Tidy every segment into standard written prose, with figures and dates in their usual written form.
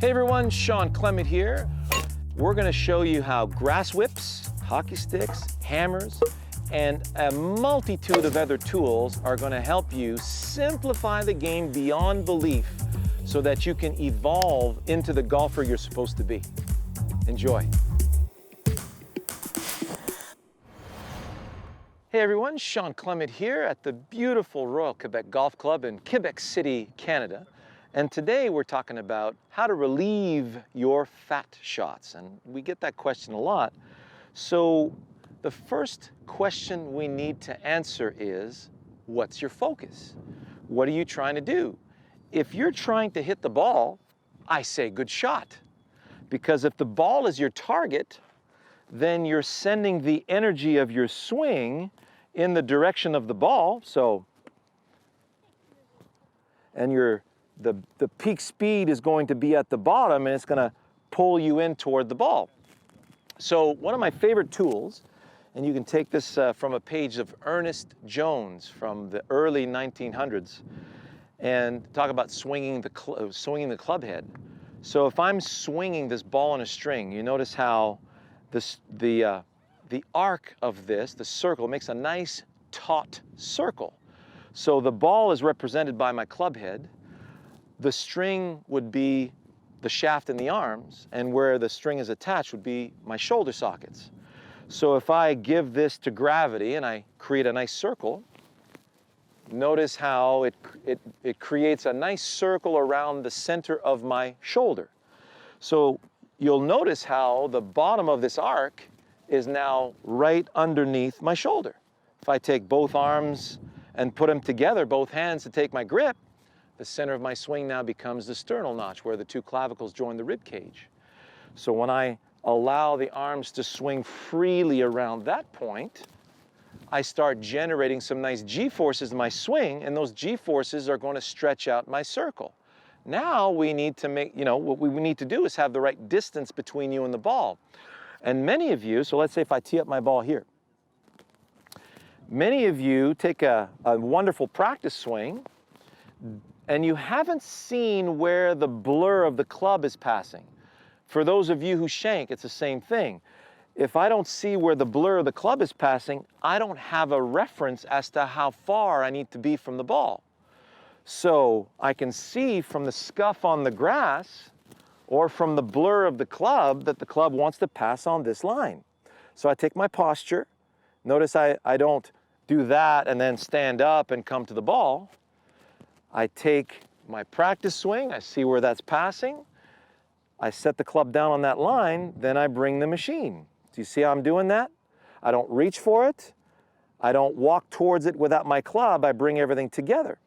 Hey everyone, Shawn Clement here. We're going to show you how grass whips, hockey sticks, hammers, and a multitude of other tools are going to help you simplify the game beyond belief so that you can evolve into the golfer you're supposed to be. Enjoy. Hey everyone, Shawn Clement here at the beautiful Royal Quebec Golf Club in Quebec City, Canada. And today we're talking about how to relieve your fat shots. And we get that question a lot. So the first question we need to answer is, what's your focus? What are you trying to do? If you're trying to hit the ball, I say good shot. Because if the ball is your target, then you're sending the energy of your swing in the direction of the ball. And the peak speed is going to be at the bottom, and it's going to pull you in toward the ball. So one of my favorite tools, and you can take this from a page of Ernest Jones from the early 1900s, and talk about swinging the club head. So if I'm swinging this ball on a string, you notice how the arc of this, the circle, makes a nice taut circle. So the ball is represented by my club head. The string would be the shaft in the arms, and where the string is attached would be my shoulder sockets. So if I give this to gravity and I create a nice circle, notice how it creates a nice circle around the center of my shoulder. So you'll notice how the bottom of this arc is now right underneath my shoulder. If I take both arms and put them together, both hands to take my grip, the center of my swing now becomes the sternal notch where the two clavicles join the rib cage. So when I allow the arms to swing freely around that point, I start generating some nice G-forces in my swing, and those G-forces are going to stretch out my circle. Now we need to make, what we need to do is have the right distance between you and the ball. And many of you, so let's say if I tee up my ball here, many of you take a wonderful practice swing, and you haven't seen where the blur of the club is passing. For those of you who shank, it's the same thing. If I don't see where the blur of the club is passing, I don't have a reference as to how far I need to be from the ball. So I can see from the scuff on the grass or from the blur of the club that the club wants to pass on this line. So I take my posture. Notice I don't do that and then stand up and come to the ball. I take my practice swing, I see where that's passing, I set the club down on that line, then I bring the machine. Do you see how I'm doing that? I don't reach for it, I don't walk towards it without my club, I bring everything together.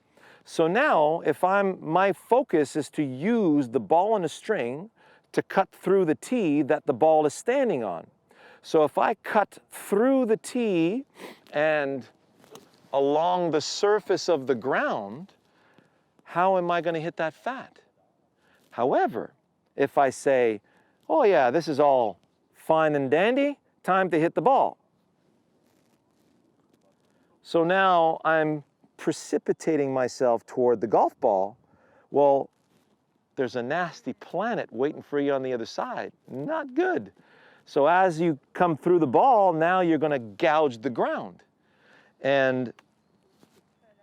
So now, if my focus is to use the ball on a string to cut through the tee that the ball is standing on. So if I cut through the tee and along the surface of the ground, how am I going to hit that fat? However, if I say, oh yeah, this is all fine and dandy, time to hit the ball. So now I'm precipitating myself toward the golf ball. Well, there's a nasty planet waiting for you on the other side. Not good. So as you come through the ball, now you're going to gouge the ground. And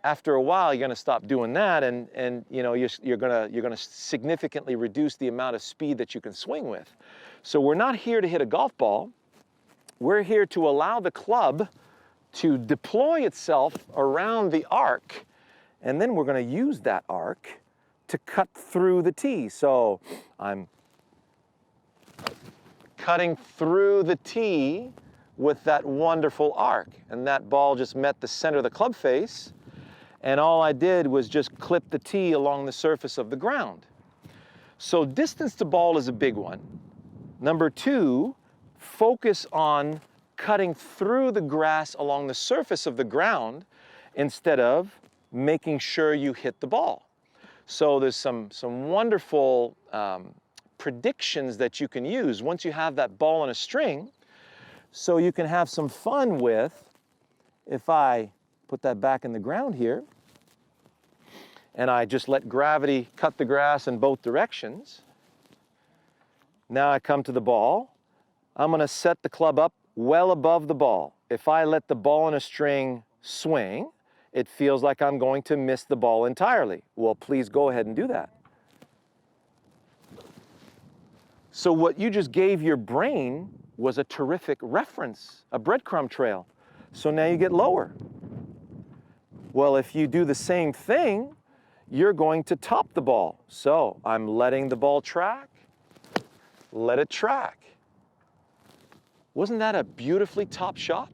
after a while, you're going to stop doing that, and you're going to significantly reduce the amount of speed that you can swing with. So we're not here to hit a golf ball. We're here to allow the club to deploy itself around the arc, and then we're going to use that arc to cut through the tee. So I'm cutting through the tee with that wonderful arc, and that ball just met the center of the club face. And all I did was just clip the tee along the surface of the ground. So distance to ball is a big one. Number two, focus on cutting through the grass along the surface of the ground instead of making sure you hit the ball. So there's some wonderful predictions that you can use once you have that ball on a string, so you can have some fun with, if I put that back in the ground here, and I just let gravity cut the grass in both directions, Now I come to the ball. I'm going to set the club up well above the ball. If I let the ball in a string swing, it feels like I'm going to miss the ball entirely. Well, please go ahead and do that. So what you just gave your brain was a terrific reference, a breadcrumb trail. So now you get lower. Well, if you do the same thing, you're going to top the ball. So I'm letting the ball track, let it track. Wasn't that a beautifully top shot?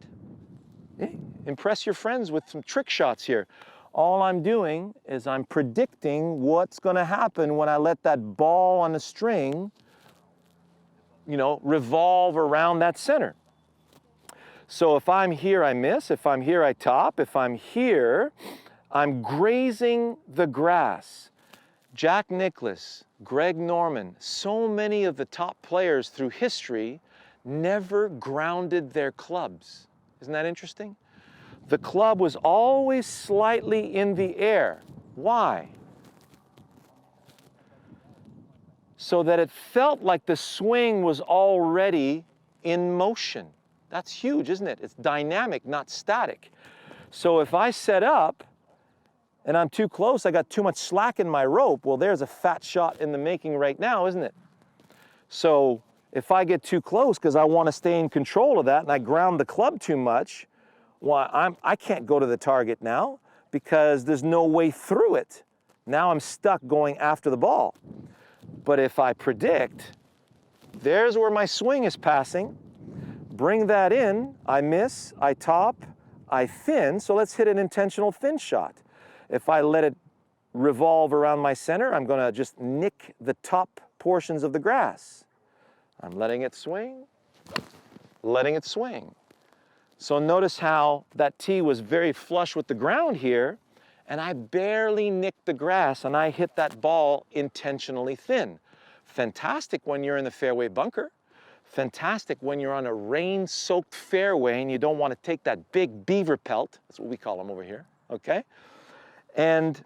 Impress your friends with some trick shots here. All I'm doing is I'm predicting what's going to happen when I let that ball on the string, revolve around that center. So if I'm here, I miss. If I'm here, I top. If I'm here, I'm grazing the grass. Jack Nicklaus, Greg Norman, so many of the top players through history never grounded their clubs. Isn't that interesting? The club was always slightly in the air. Why? So that it felt like the swing was already in motion. That's huge, isn't it? It's dynamic, not static. So if I set up and I'm too close, I got too much slack in my rope, well, there's a fat shot in the making right now, isn't it? So if I get too close because I want to stay in control of that and I ground the club too much, well, I can't go to the target now because there's no way through it. Now I'm stuck going after the ball. But if I predict, there's where my swing is passing, bring that in, I miss, I top, I thin, so let's hit an intentional thin shot. If I let it revolve around my center, I'm going to just nick the top portions of the grass. I'm letting it swing, letting it swing. So notice how that tee was very flush with the ground here, and I barely nicked the grass, and I hit that ball intentionally thin. Fantastic when you're in the fairway bunker. Fantastic when you're on a rain-soaked fairway and you don't want to take that big beaver pelt. That's what we call them over here, okay? And,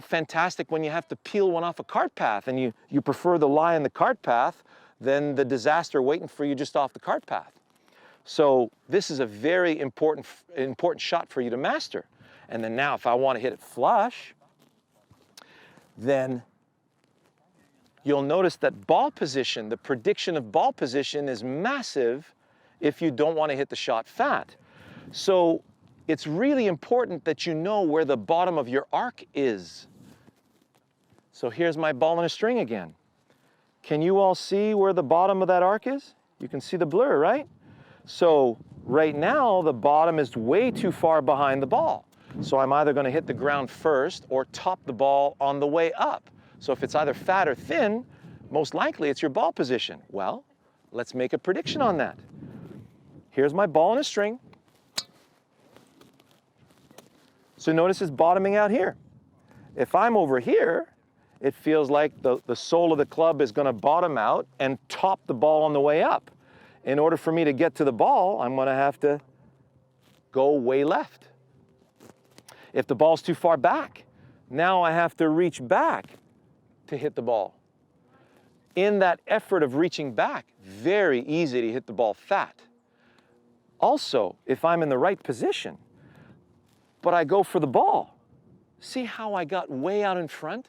fantastic when you have to peel one off a cart path and you prefer the lie in the cart path than the disaster waiting for you just off the cart path. So this is a very important shot for you to master. And then now if I want to hit it flush, then you'll notice that ball position, the prediction of ball position is massive if you don't want to hit the shot fat. So it's really important that you know where the bottom of your arc is. So here's my ball and a string again. Can you all see where the bottom of that arc is? You can see the blur, right? So right now, the bottom is way too far behind the ball. So I'm either going to hit the ground first or top the ball on the way up. So if it's either fat or thin, most likely it's your ball position. Well, let's make a prediction on that. Here's my ball and a string. So notice it's bottoming out here. If I'm over here, it feels like the sole of the club is going to bottom out and top the ball on the way up. In order for me to get to the ball, I'm going to have to go way left. If the ball's too far back, now I have to reach back to hit the ball. In that effort of reaching back, very easy to hit the ball fat. Also, if I'm in the right position, but I go for the ball, see how I got way out in front?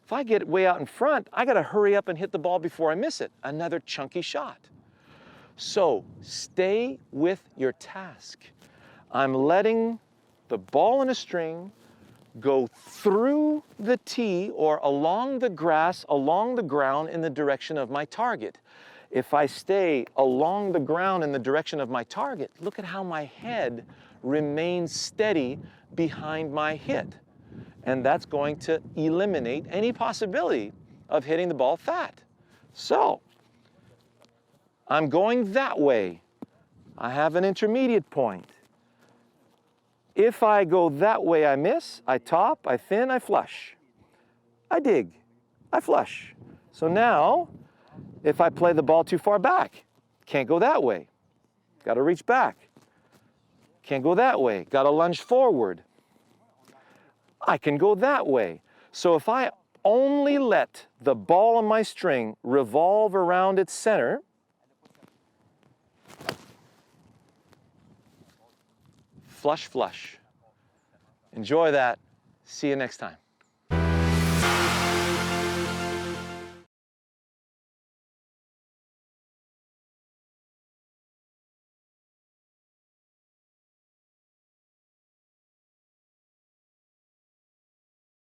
If I get way out in front, I got to hurry up and hit the ball before I miss it. Another chunky shot. So stay with your task. I'm letting the ball in a string go through the tee or along the grass, along the ground in the direction of my target. If I stay along the ground in the direction of my target, look at how my head remains steady behind my hit. And that's going to eliminate any possibility of hitting the ball fat. So I'm going that way. I have an intermediate point. If I go that way, I miss, I top, I thin, I flush. I dig, I flush. So now, if I play the ball too far back, can't go that way. Got to reach back. Can't go that way. Got to lunge forward. I can go that way. So if I only let the ball on my string revolve around its center, flush, flush. Enjoy that. See you next time.